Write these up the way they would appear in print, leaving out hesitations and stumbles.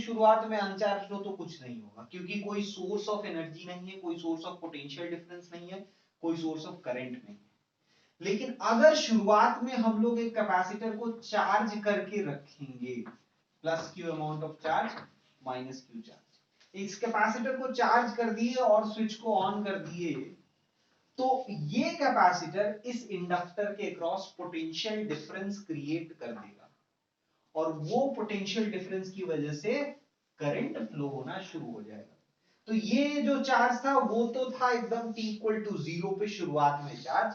शुरुआत में अनचार्ज हो तो कुछ नहीं होगा, क्योंकि कोई सोर्स ऑफ एनर्जी नहीं है, कोई सोर्स ऑफ पोटेंशियल डिफरेंस नहीं है, कोई सोर्स ऑफ करंट नहीं है। लेकिन अगर शुरुआत में हम लोग एक कैपेसिटर को चार्ज करके रखेंगे, plus Q amount of charge minus Q charge, इस कैपेसिटर को चार्ज कर दिए और स्विच को ऑन कर दिए, तो ये कैपेसिटर इस इंडक्टर के अक्रॉस पोटेंशियल डिफरेंस क्रिएट कर देगा, और वो पोटेंशियल डिफरेंस की वजह से करंट फ्लो होना शुरू हो जाएगा। तो ये जो चार्ज था वो तो था एकदम t इक्वल टू 0 पे शुरुआत में चार्ज,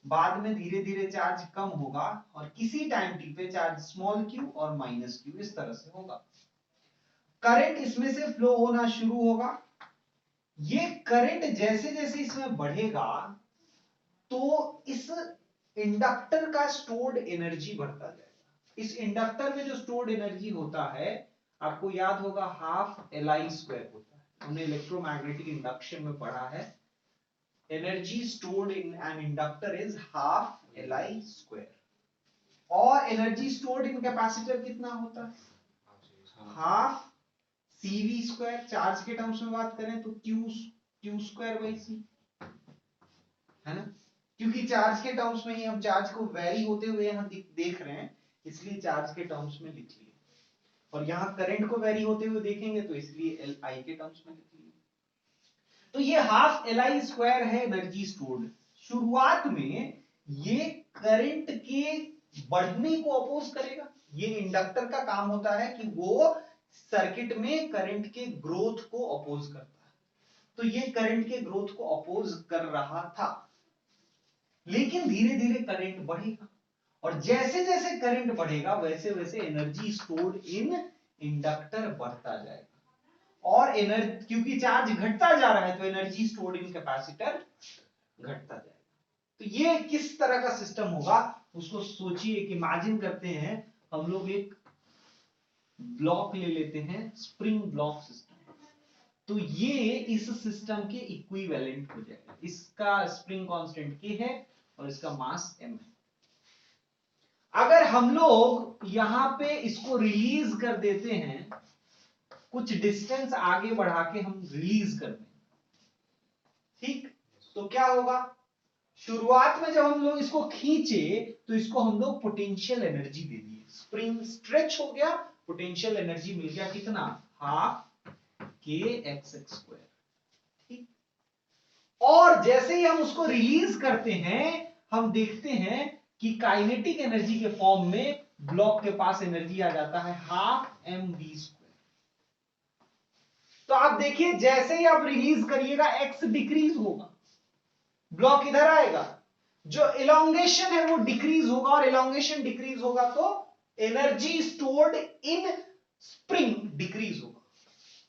बाद में धीरे धीरे चार्ज कम होगा और किसी टाइम t पे चार्ज स्मॉल q और माइनस q इस तरह से होगा। करंट इसमें से फ्लो होना शुरू होगा। ये करंट जैसे जैसे इसमें बढ़ेगा तो इस इंडक्टर का स्टोर्ड एनर्जी बढ़ता जाएगा। इस इंडक्टर में जो स्टोर्ड एनर्जी होता है, आपको याद होगा हाफ Li स्क्वायर होता है, हमने इलेक्ट्रोमैग्नेटिक इंडक्शन में पढ़ा है, energy stored in an inductor is half Li square. और एनर्जी स्टोर्ड इन कैपेसिटर कितना होता है? Half CV square. चार्ज के टर्म्स में बात करें तो Q स्क्वायर बाई C, है ना, क्योंकि चार्ज के टर्म्स में ही हम चार्ज को वेरी होते हुए यहां देख रहे हैं, इसलिए चार्ज के टर्म्स में लिख लिए, और यहां करंट को वेरी होते हुए देखेंगे तो इसलिए Li के टर्म्स में लिख लिए। तो ये हाफ Li स्क्वायर है एनर्जी स्टोर्ड। शुरुआत में ये करंट के बढ़ने को अपोज करेगा। ये इंडक्टर का काम होता है कि वो सर्किट में करंट के ग्रोथ को अपोज करता है, तो ये करंट के ग्रोथ को अपोज कर रहा था, लेकिन धीरे धीरे करंट बढ़ेगा, और जैसे जैसे करंट बढ़ेगा वैसे वैसे एनर्जी स्टोर्ड इन इंडक्टर बढ़ता जाएगा, और एनर्जी, क्योंकि चार्ज घटता जा रहा है तो एनर्जी स्टोर्ड इन कैपेसिटर घटता जाएगा। तो ये किस तरह का सिस्टम होगा उसको सोचिए। एक इमेजिन करते हैं, हम लोग एक ब्लॉक ले लेते हैं, स्प्रिंग ब्लॉक सिस्टम, तो ये इस सिस्टम के इक्विवेलेंट हो जाएगा। इसका स्प्रिंग कांस्टेंट k है और इसका मास m है। अगर हम लोग यहां पे इसको रिलीज कर देते हैं, कुछ डिस्टेंस आगे बढ़ा के हम रिलीज कर दें, ठीक, तो क्या होगा? शुरुआत में जब हम लोग इसको खींचे तो इसको हम लोग पोटेंशियल एनर्जी दे दिए, स्प्रिंग स्ट्रेच हो गया, पोटेंशियल एनर्जी मिल गया कितना? हाफ kx स्क्वायर, ठीक। और जैसे ही हम उसको रिलीज करते हैं, हम देखते हैं कि काइनेटिक एनर्जी के फॉर्म में ब्लॉक के पास एनर्जी आ जाता है हाफ mv स्क्वायर। तो आप देखिए जैसे ही आप रिलीज करिएगा x डिक्रीज होगा, ब्लॉक इधर आएगा, जो इलोंगेशन है वो डिक्रीज होगा, और इलोंगेशन डिक्रीज होगा तो एनर्जी स्टोर्ड इन स्प्रिंग डिक्रीज होगा,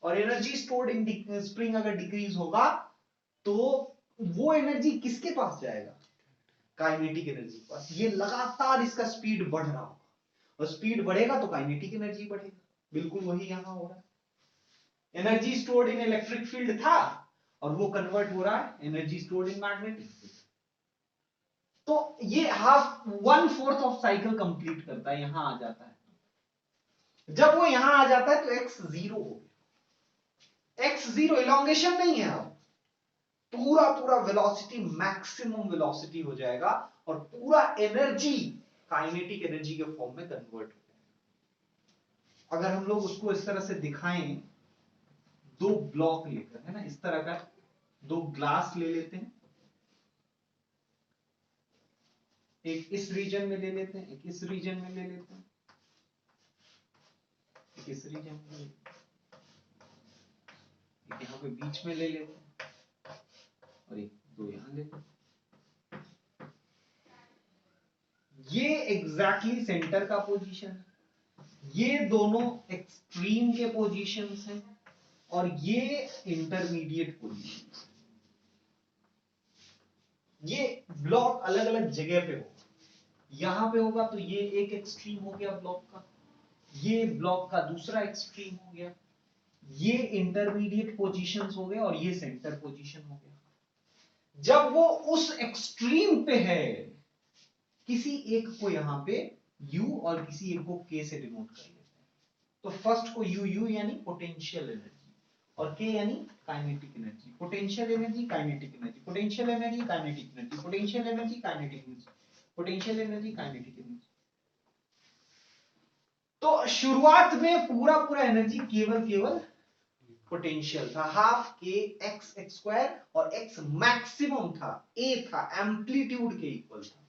और एनर्जी स्टोर्ड इन स्प्रिंग अगर डिक्रीज होगा तो वो एनर्जी किसके पास जाएगा? काइनेटिक एनर्जी के पास। ये लगातार इसका स्पीड बढ़ रहा होगा, और स्पीड बढ़ेगा तो काइनेटिक एनर्जी बढ़ेगा। बिल्कुल वही यहां हो रहा है, एनर्जी स्टोर्ड इन इलेक्ट्रिक फील्ड था और वो कन्वर्ट हो रहा है energy stored in magnetic field. तो ये हाफ 1/4 ऑफ साइकिल कंप्लीट करता है, यहां आ जाता है। जब वो यहां आ जाता है तो x 0 हो गया। x 0 इलोंगेशन नहीं है, अब पूरा पूरा वेलोसिटी मैक्सिमम वेलोसिटी हो जाएगा, और पूरा एनर्जी काइनेटिक एनर्जी के फॉर्म में कन्वर्ट हो जाएगा। अगर हम लोग उसको इस तरह से दिखाएं, दो ब्लॉक लेकर, है ना, इस तरह का दो ग्लास ले लेते हैं, एक इस रीजन में ले लेते हैं, एक इस रीजन में ले लेते हैं, एक इस रीजन में ले लेते हैं, एक यहां पे बीच में ले लेते हैं, और एक दो यहां लेते हैं। ये एग्जैक्टली सेंटर का पोजीशन है, ये दोनों एक्सट्रीम के पोजीशंस हैं, और ये इंटरमीडिएट पोजीशंस। ये ब्लॉक अलग अलग जगह पे होगा, यहां पे होगा तो ये एक एक्सट्रीम हो गया ब्लॉक का, ये ब्लॉक का दूसरा एक्सट्रीम हो गया, ये इंटरमीडिएट पोजीशंस हो गए, और ये सेंटर पोजीशन हो गया। जब वो उस एक्सट्रीम पे है, किसी एक को यहां पे U और किसी एक को K से डिनोट कर लेते हैं, तो फर्स्ट को यू यानी पोटेंशियल एनर्जी और के यानी kinetic energy. Potential energy, kinetic energy, potential energy, kinetic energy, potential energy, kinetic energy, potential energy, kinetic energy. तो शुरुआत में पूरा पूरा एनर्जी केवल पोटेंशियल था, हाफ के एक्स एक्स स्क्वायर, और एक्स मैक्सिमम था, ए था, एम्पलीट्यूड के इक्वल था।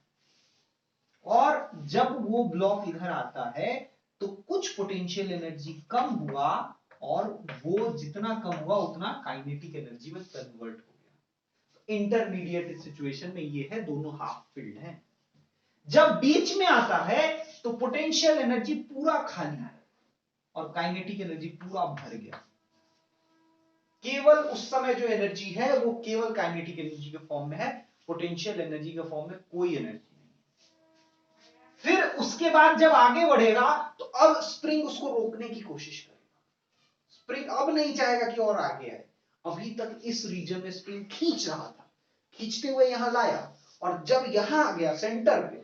और जब वो ब्लॉक इधर आता है तो कुछ पोटेंशियल एनर्जी कम हुआ, और वो जितना कम हुआ उतना काइनेटिक एनर्जी में कन्वर्ट हो गया। इंटरमीडिएट सिचुएशन में ये है, दोनों हाफ फिल्ड हैं। जब बीच में आता है तो पोटेंशियल एनर्जी पूरा खाली है और काइनेटिक एनर्जी पूरा भर गया। केवल उस समय जो एनर्जी है वो केवल काइनेटिक एनर्जी के फॉर्म में है, पोटेंशियल एनर्जी के फॉर्म में कोई एनर्जी नहीं। फिर उसके बाद जब आगे बढ़ेगा तो अब स्प्रिंग उसको रोकने की कोशिश करेगा। स्प्रिंग अब नहीं चाहेगा कि और आगे आए। अभी तक इस रीजन में स्प्रिंग खींच रहा था, खींचते हुए यहां लाया, और जब यहां आ गया सेंटर पे,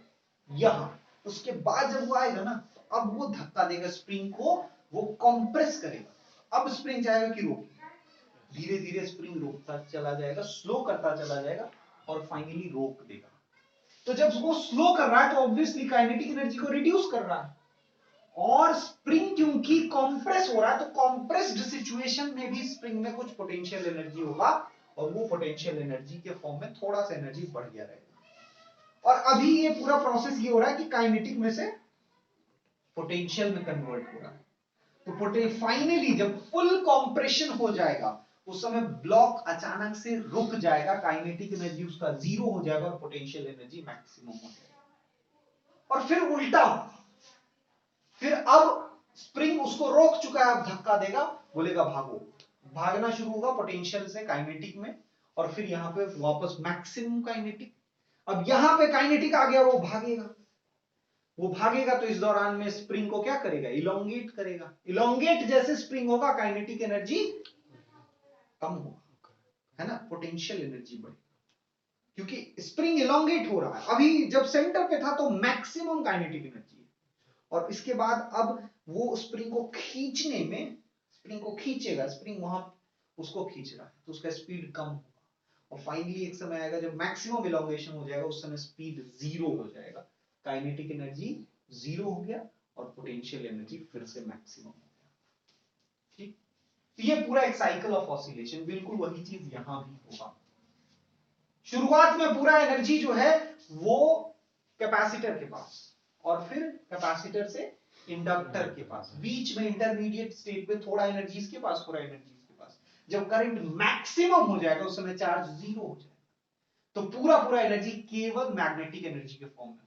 यहां, उसके बाद जब वो आएगा ना, तो अब वो धक्का देगा स्प्रिंग को, वो कंप्रेस करेगा। अब स्प्रिंग चाहेगा कि रोके, धीरे धीरे स्प्रिंग रोकता चला जाएगा, स्लो करता चला जाएगा, और फाइनली रोक देगा। तो जब वो स्लो कर रहा है तो ऑब्वियसली काइनेटिक एनर्जी को रिड्यूस कर रहा है, और स्प्रिंग क्योंकि कंप्रेस हो रहा है, तो कंप्रेस्ड सिचुएशन में भी स्प्रिंग में कुछ पोटेंशियल एनर्जी होगा, और वो पोटेंशियल एनर्जी के फॉर्म में थोड़ा सा एनर्जी बढ़ गया रहेगा। और अभी ये पूरा प्रोसेस ये हो रहा है कि काइनेटिक में से पोटेंशियल में कन्वर्ट हो रहा है। तो फाइनली जब फुल कॉम्प्रेशन हो जाएगा उस समय ब्लॉक अचानक से रुक जाएगा, काइनेटिक एनर्जी उसका जीरो हो जाएगा और पोटेंशियल एनर्जी मैक्सिमम हो जाएगा। और फिर उल्टा, फिर अब स्प्रिंग उसको रोक चुका है, अब धक्का देगा, बोलेगा भागो, भागना शुरू होगा पोटेंशियल से काइनेटिक में, और फिर यहां पे वापस मैक्सिमम काइनेटिक। अब यहां पे काइनेटिक आ गया, वो भागेगा, वो भागेगा, तो इस दौरान में स्प्रिंग को क्या करेगा, इलोंगेट करेगा। इलोंगेट जैसे स्प्रिंग होगा काइनेटिक एनर्जी कम होगा, है ना, पोटेंशियल एनर्जी बढ़ेगी, क्योंकि स्प्रिंग इलोंगेट हो रहा है। अभी जब सेंटर पे था तो मैक्सिमम काइनेटिक एनर्जी है, और इसके बाद अब वो स्प्रिंग को खींचने में, स्प्रिंग को खींचेगा, स्प्रिंग वहां उसको खींच रहा है तो उसका स्पीड कम होगा, और फाइनली एक समय आएगा जब मैक्सिमम इलोंगेशन हो जाएगा, उस समय स्पीड जीरो हो जाएगा, काइनेटिक एनर्जी जीरो हो गया, और पोटेंशियल एनर्जी फिर से मैक्सिमम हो गया। ठीक, तो ये पूरा एक साइकिल ऑफ ऑसिलेशन, बिल्कुल वही चीज यहां भी होगा। शुरुआत में पूरा एनर्जी जो है वो कैपेसिटर के पास, और फिर कैपेसिटर से इंडक्टर के पास, बीच में इंटरमीडिएट स्टेट में थोड़ा एनर्जी इसके पास, थोड़ा एनर्जी इसके पास। जब करंट मैक्सिमम हो जाएगा उस समय चार्ज जीरो हो जाएगा, तो पूरा पूरा एनर्जी केवल मैग्नेटिक एनर्जी के फॉर्म में।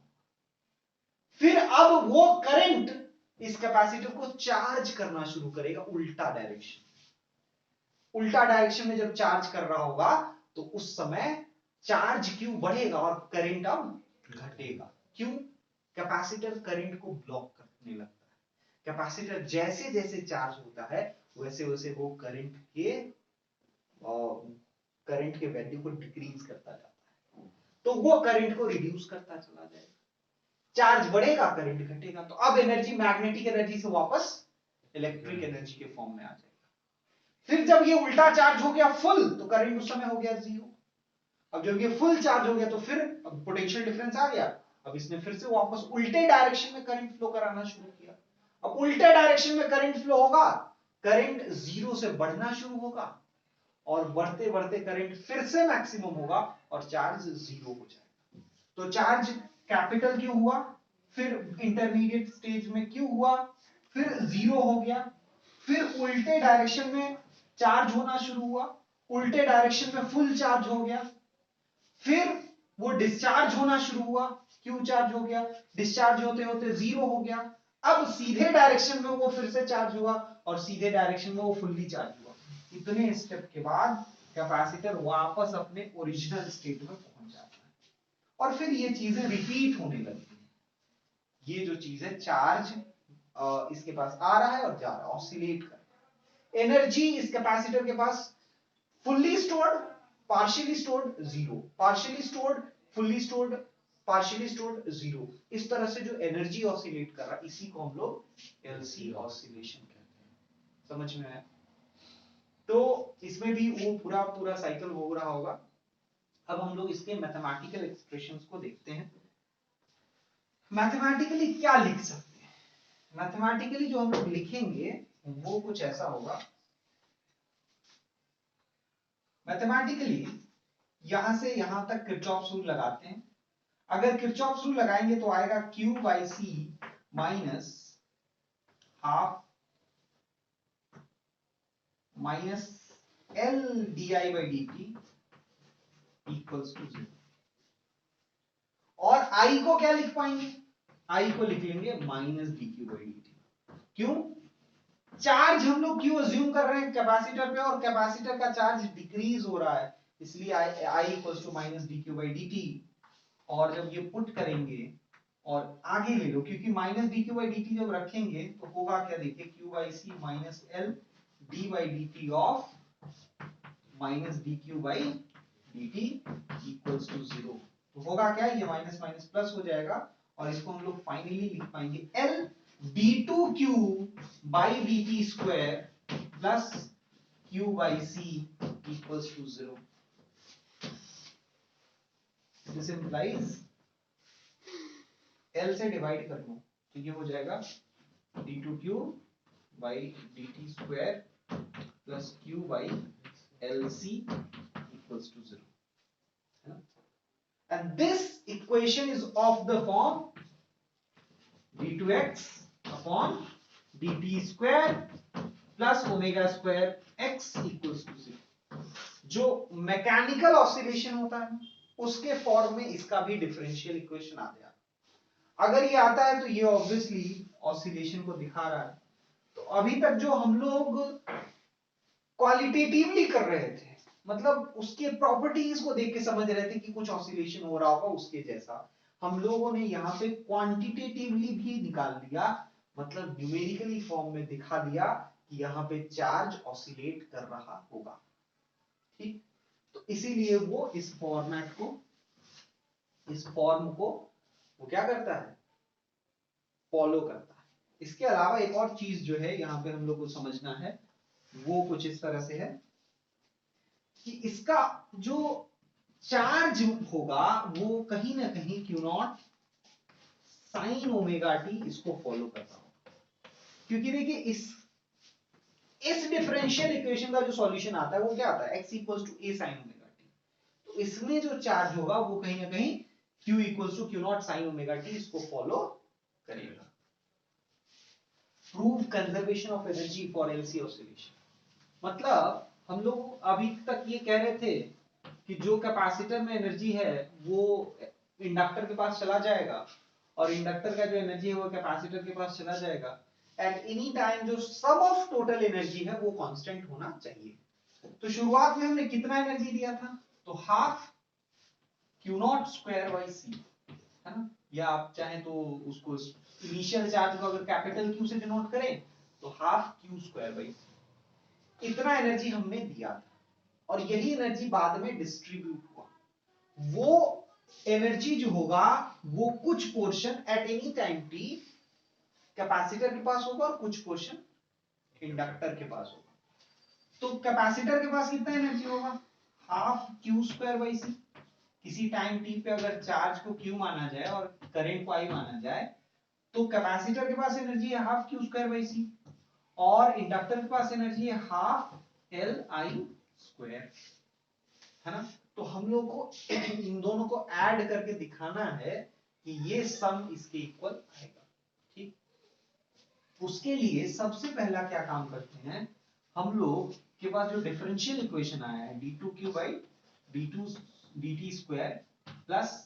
फिर अब वो करंट इस कैपेसिटर को चार्ज करना शुरू करेगा उल्टा डायरेक्शन। उल्टा डायरेक्शन में जब चार्ज कर रहा होगा तो उस समय चार्ज क्यों बढ़ेगा और करंट अब घटेगा। क्यों? कैपेसिटर करंट को ब्लॉक करने लगता है। कैपेसिटर जैसे जैसे चार्ज होता है वैसे वैसे वो करंट के वैल्यू को डिक्रीज करता जाता है, तो वो करंट को रिड्यूस करता चला जाएगा। चार्ज बढ़ेगा, करंट घटेगा, तो अब एनर्जी मैग्नेटिक एनर्जी से वापस इलेक्ट्रिक एनर्जी के फॉर्म में आ जाएगा। फिर जब ये उल्टा चार्ज हो गया फुल, तो करंट उस समय हो गया जीरो। अब जब ये फुल चार्ज हो गया तो फिर अब पोटेंशियल डिफरेंस आ गया, अब इसने फिर से वापस उल्टे डायरेक्शन में करंट फ्लो कराना शुरू किया। अब उल्टे डायरेक्शन में करंट फ्लो होगा, करंट जीरो से बढ़ना शुरू होगा, और बढ़ते बढ़ते करंट फिर से मैक्सिमम होगा और चार्ज जीरो हो जाएगा। तो चार्ज कैपिटल क्यों हुआ, फिर इंटरमीडिएट स्टेज में क्यों हुआ, फिर जीरो हो गया, फिर उल्टे डायरेक्शन में चार्ज होना शुरू हुआ, उल्टे डायरेक्शन में फुल चार्ज हो गया, फिर वो डिस्चार्ज होना शुरू हुआ, क्यों चार्ज हो गया, डिस्चार्ज होते होते जीरो हो गया, अब सीधे डायरेक्शन में वो फिर से चार्ज हुआ, और सीधे डायरेक्शन में वो फुल्ली चार्ज हुआ। इतने स्टेप के बाद कैपेसिटर वापस अपने ओरिजिनल स्टेट में पहुंच जाता है, और फिर ये चीजें रिपीट होने लगती हैं। ये जो चीज है, चार्ज इसके पास आ रहा है और जा रहा है, ऑसिलेट कर रहा है। एनर्जी इस कैपेसिटर के पास fully stored, partially stored, zero, partially stored, fully stored, partially stored 0। इस तरह से जो एनर्जी ऑसिलेट कर रहा है इसी को हम लोग एलसी ऑसिलेशन कहते हैं। समझ में आया? तो इसमें भी वो पूरा पूरा साइकिल हो रहा होगा। अब हम लोग इसके मैथमेटिकल एक्सप्रेशंस को देखते हैं। मैथमेटिकली क्या लिख सकते हैं? मैथमेटिकली जो हम लोग लिखेंगे वो कुछ ऐसा होगा। मैथमेटिकली यहां से यहां तक किरचॉफ्स रूल लगाते हैं। अगर किरचॉफ्स रूल लगाएंगे तो आएगा Q by C minus half minus L D I by D T equals to 0। और I को क्या लिख पाएंगे? I को लिख लेंगे minus D Q by D T. क्यों? चार्ज हम लोग क्यों अज्यूम कर रहे हैं कैपेसिटर पे, और कैपेसिटर का चार्ज डिक्रीज हो रहा है, इसलिए I equals to minus D Q by D T. और जब ये पुट करेंगे और आगे ले लो, क्योंकि minus D Q by D T जब रखेंगे तो होगा क्या, देखिए Q by C minus L D by D T of minus D Q by D T equals to 0। तो होगा क्या, ये माइनस माइनस प्लस हो जाएगा और इसको हम लोग फाइनली लिख पाएंगे L D two Q by D T square plus Q by C equals to 0। This implies L से डिवाइड कर लो तो ये हो जाएगा d2q by dt square plus q by LC equals to 0. And this equation is of the form d2x upon dt square plus omega square x equals to 0. जो mechanical oscillation होता है उसके फॉर्म में इसका भी डिफरेंशियल इक्वेशन आ गया। अगर ये आता है तो ये ऑब्वियसली ऑसिलेशन को दिखा रहा है। तो अभी तक जो हम लोग क्वालिटेटिवली कर रहे थे, मतलब उसके प्रॉपर्टीज को देख के समझ रहे थे कि कुछ ऑसिलेशन हो रहा होगा उसके जैसा, हम लोगों ने यहाँ पे क्वांटिटेटिवली भी निकाल लिया, मतलब न्यूमेरिकली फॉर्म में दिखा दिया कि यहाँ पे चार्ज ऑसिलेट कर रहा होगा। ठीक, तो इसीलिए वो इस फॉर्मेट को, इस फॉर्म को वो क्या करता है, फॉलो करता है। इसके अलावा एक और चीज जो है यहाँ पे हम लोग को समझना है वो कुछ इस तरह से है कि इसका जो चार्ज होगा वो कहीं ना कहीं Q not sine omega T इसको फॉलो करता होगा। क्योंकि देखिए इस डिफरेंशियल इक्वेशन का जो सॉल्यूशन आता है वो क्या आता है, x equals to a sine omega T. तो इसमें जो चार्ज होगा वो कहीं ना कहीं q equals to Q not sine omega T इसको फॉलो करेगा। Prove conservation of energy for LC oscillation. मतलब हम लोग अभी तक ये कह रहे थे कि जो कैपेसिटर में एनर्जी है वो इंडक्टर के पास चला जाएगा और इंडक्टर का जो एनर्जी है वो कैपेसिटर के पास चला जाएगा। एट एनी टाइम जो सम ऑफ टोटल एनर्जी है वो कांस्टेंट होना चाहिए। तो शुरुआत में हमने कितना एनर्जी दिया था, तो half Q not square by सी, है ना, या आप चाहें तो उसको इनिशियल चार्ज को अगर कैपिटल क्यू से डिनोट करें तो हाफ क्यू स्क्वायर बाई सी। इतना एनर्जी हमने दिया था और यही एनर्जी बाद में डिस्ट्रीब्यूट हुआ। वो एनर्जी जो होगा वो कुछ portion at any time T capacitor के पास होगा और कुछ पोर्शन इंडक्टर के पास होगा। तो कैपेसिटर के पास कितना एनर्जी होगा, हाफ क्यू स्क्वायर बाई सी। किसी टाइम टी पे अगर चार्ज को क्यू माना जाए और करंट को आई माना जाए तो कैपेसिटर के पास एनर्जी है हाफ क्यू स्क्वायर बाई सी और इंडक्टर के पास एनर्जी है हाफ एल आई स्क्वायर, है ना। तो हम लोग को इन दोनों को ऐड करके दिखाना है कि ये सम इसके इक्वल आएगा। ठीक, उसके लिए सबसे पहला क्या काम करते हैं, हम लोग के पास जो डिफरेंशियल इक्वेशन आया है d2q by dt square plus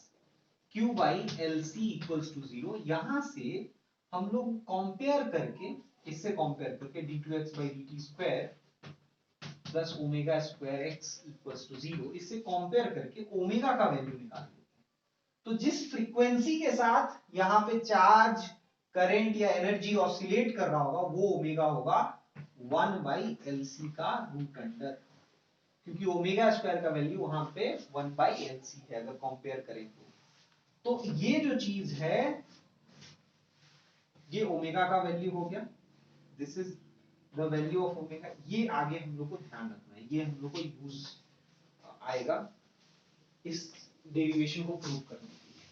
q by LC equals to 0, यहां से हम लोग कंपेयर करके, इससे कंपेयर करके d2x by dt square plus omega square x equals to 0, इससे कंपेयर करके ओमेगा का वैल्यू निकाल लेते हैं। तो जिस फ्रीक्वेंसी के साथ यहां पे चार्ज, करंट या एनर्जी ऑसिलेट कर रहा होगा वो ओमेगा होगा 1 बाई LC का रूट अंडर, क्योंकि ओमेगा स्क्वायर का वैल्यू वहां पे 1 बाई LC है अगर कंपेयर करें तो। तो ये जो चीज है ये ओमेगा का वैल्यू हो गया, this is the value of omega. ये आगे हम लोग को ध्यान रखना है, ये हम लोग को यूज आएगा इस डेरिवेशन को प्रूव करने के लिए।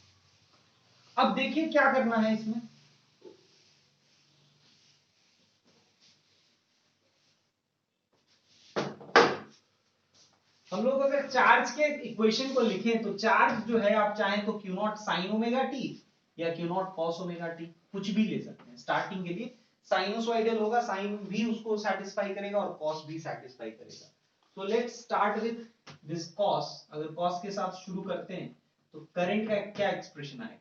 अब देखिए क्या करना है इसमें, हम लोग अगर चार्ज के इक्वेशन को लिखें तो चार्ज जो है आप चाहें तो q not sine omega t या q not cos omega t कुछ भी ले सकते हैं। स्टार्टिंग के लिए साइनोसॉइडल होगा, साइन भी उसको सेटिस्फाई करेगा और कॉस भी सेटिस्फाई करेगा। तो let's start with this cos. अगर कॉस के साथ शुरू करते हैं तो करंट का क्या एक्सप्रेशन आएगा,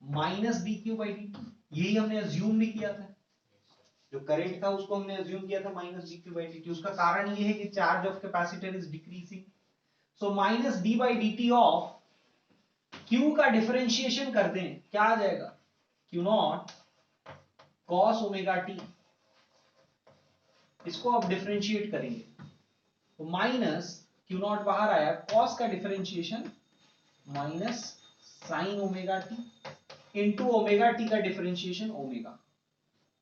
minus D Q by D T. यही हमने अज्यूम भी किया था, जो करंट था उसको हमने अज्यूम किया था minus D Q by D T. उसका कारण ये है कि charge of capacitor is decreasing, so minus D by D T of Q का डिफरेंशिएशन कर दें क्या आ जाएगा, Q not cos omega T. इसको आप डिफरेंशिएट करेंगे तो माइनस क्यू नॉट बाहर आया, कॉस का differentiation minus sign omega T into omega T का डिफरेंशिएशन ओमेगा,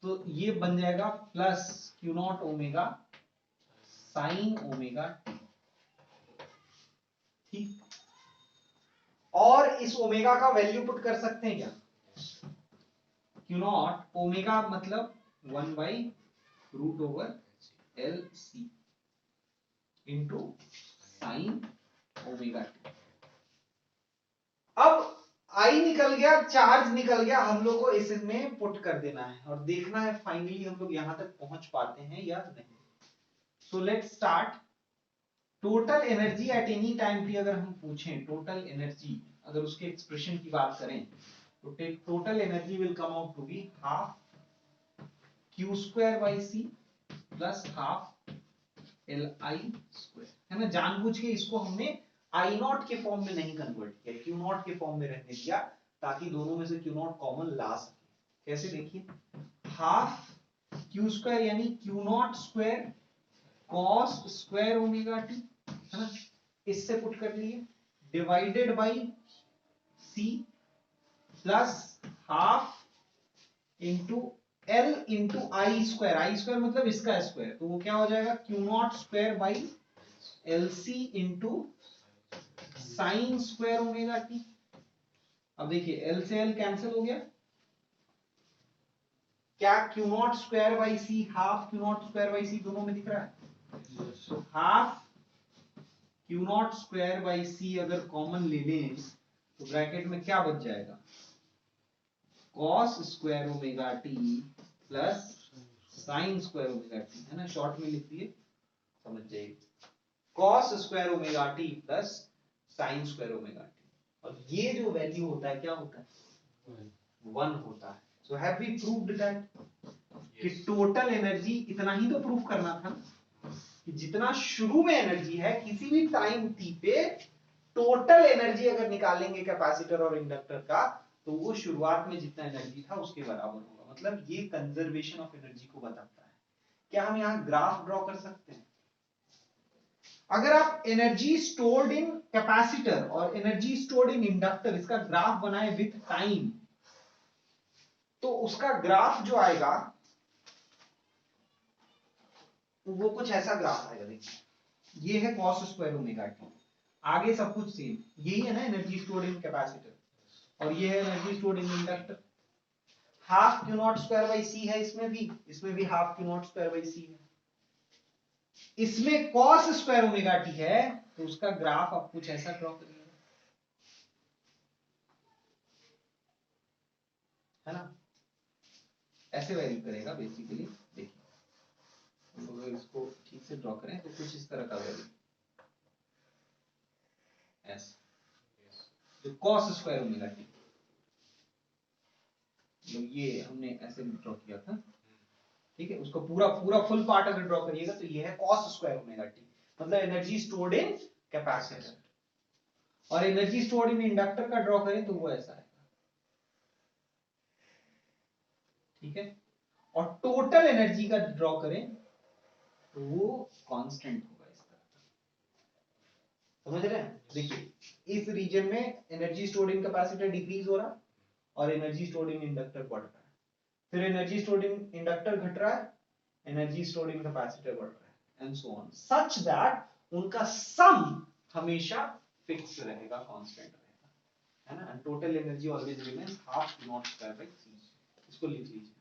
तो ये बन जाएगा plus Q not omega sine omega T. ठीक, और इस ओमेगा का वैल्यू पुट कर सकते हैं क्या, क्यू नॉट ओमेगा मतलब 1 by root over L C into sine omega T. अब आई निकल गया, चार्ज निकल गया, हम लोग को इसमें पुट कर देना है और देखना है फाइनली हम लोग यहां तक पहुंच पाते हैं या नहीं। So let's start. Total energy at any time भी अगर हम पूछें, टोटल एनर्जी अगर उसके एक्सप्रेशन की बात करें तो total energy will come out to be half Q square by C plus half L I square, है ना। जानबूझ के इसको हमने आई नॉट के फॉर्म में नहीं कन्वर्ट किया, क्यू नॉट के फॉर्म में रहने दिया ताकि दोनों में से क्यू नॉट कॉमन ला सके। कैसे देखिए, हाफ क्यू स्क्वायर यानी Q not square cos square omega T, है ना, इससे पुट कर लिए, divided by C plus half into L into I square मतलब इसका स्क्वायर, तो वो क्या हो जाएगा Q not square by L C into sine square omega T. अब देखिए एल से एल कैंसिल हो गया, क्या Q not square by C half Q not square by सी दोनों में दिख रहा है, तो half Q not square by c अगर कॉमन ले लें तो ब्रैकेट में क्या बच जाएगा, cos square omega T plus sign square omega T, है ना, शॉर्ट में लिख दिए समझ जाइए, cos square omega T plus sign square omega T. और ये जो वैल्यू होता है क्या होता है, 1 होता है। So have we proved that कि टोटल एनर्जी, इतना ही तो प्रूव करना था कि जितना शुरू में एनर्जी है किसी भी टाइम टी पे, टोटल एनर्जी अगर निकालेंगे कैपेसिटर और इंडक्टर का तो वो शुरुआत में जितना एनर्जी था उसके बराबर होगा। मतलब ये कंजर्वेशन ऑफ एनर्जी को बताता है। क्या हम यहां ग्राफ ड्रॉ कर सकते हैं, अगर आप एनर्जी स्टोर्ड इन कैपेसिटर और एनर्जी स्टोर्ड इन इंडक्टर इसका ग्राफ बनाए विथ टाइम, तो उसका ग्राफ जो आएगा वो कुछ ऐसा ग्राफ आएगा। देखिए ये है कॉस स्क्वायर ओमेगा टी, आगे सब कुछ सेम, यही है ना एनर्जी स्टोर्ड इन कैपेसिटर, और ये है energy stored in inductor. Half Q not square by सी है, इसमें भी half Q not square by सी है, इसमें कॉस स्क्वायर ओमेगा टी है, तो उसका ग्राफ आप कुछ ऐसा ड्रॉ करिए, है ना, ऐसे वैल्यू करेगा बेसिकली। देखिए अगर इसको ठीक से ड्रॉ करें तो कुछ इस तरह का वैल्यू ऐसे, तो कॉस स्क्वायर ओमेगा टी, तो ये हमने ऐसे ड्रॉ किया था, ठीक है। उसको पूरा पूरा फुल पार्ट अगर ड्रॉ करिएगा तो ये है कॉस स्क्वायर ओमेगा टी, मतलब एनर्जी स्टोर्ड इन कैपेसिटर। और एनर्जी स्टोर्ड इन इंडक्टर का ड्रॉ करें तो वो ऐसा है, ठीक है। और टोटल एनर्जी का ड्रॉ करें तो वो कांस्टेंट होगा इस तरह। समझ रहे हैं? देखिए इस रीजन में एनर्जी स्टोर्ड इन कैपेसिटर डिक्रीज हो रहा है और एनर्जी स्टोर्ड इन इंडक्टर बढ़ रहा है, फिर एनर्जी स्टोर्ड इन इंडक्टर घट रहा है, एनर्जी स्टोर्ड इन कैपेसिटर बढ़ रहा है and so on, such that उनका सम हमेशा फिक्स रहेगा, कांस्टेंट रहेगा, है ना? Total energy always remains half not square by c, इसको लिख लीजिए।